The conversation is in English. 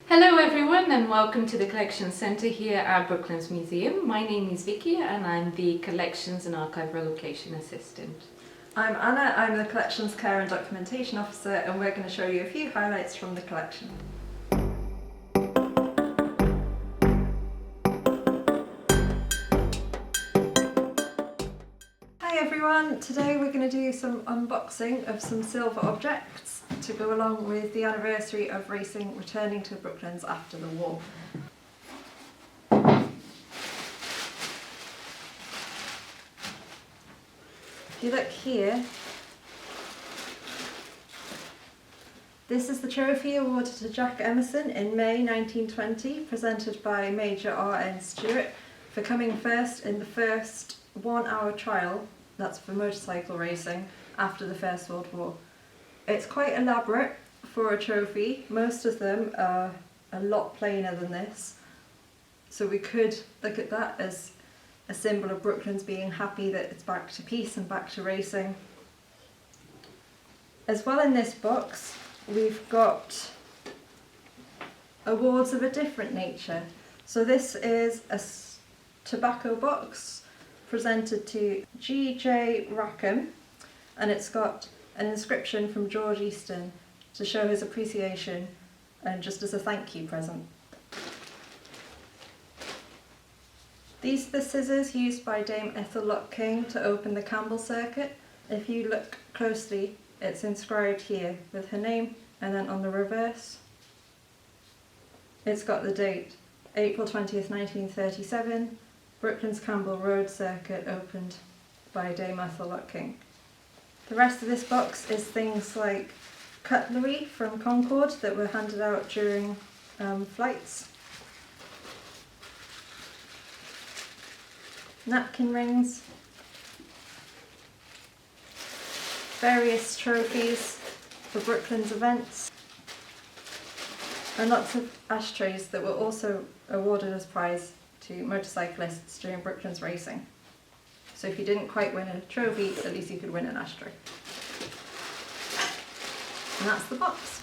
Hello everyone and welcome to the Collections Centre here at Brooklands Museum. My name is Vicky and I'm the Collections and Archive Relocation Assistant. I'm Anna, I'm the Collections Care and Documentation Officer, and we're going to show you a few highlights from the collection. Hi everyone, today we're going to do some unboxing of some silver objects to go along with the anniversary of racing returning to Brooklands after the war. If you look here, this is the trophy awarded to Jack Emerson in May 1920, presented by Major R.N. Stewart for coming first in the first 1-hour trial, that's for motorcycle racing, after the First World War. It's quite elaborate for a trophy. Most of them are a lot plainer than this, so we could look at that as a symbol of Brooklands being happy that it's back to peace and back to racing. As well, in this box we've got awards of a different nature. So this is a tobacco box presented to G.J. Rackham, and it's got an inscription from George Easton to show his appreciation and just as a thank you present. These are the scissors used by Dame Ethel Locke King to open the Campbell circuit. If you look closely, it's inscribed here with her name, and then on the reverse it's got the date, April 20th, 1937, Brooklands Campbell Road Circuit opened by Dame Ethel Locke King. The rest of this box is things like cutlery from Concorde that were handed out during flights, napkin rings, various trophies for Brooklands events, and lots of ashtrays that were also awarded as prize to motorcyclists during Brooklands racing. So if you didn't quite win a trophy, at least you could win an ashtray. And that's the box.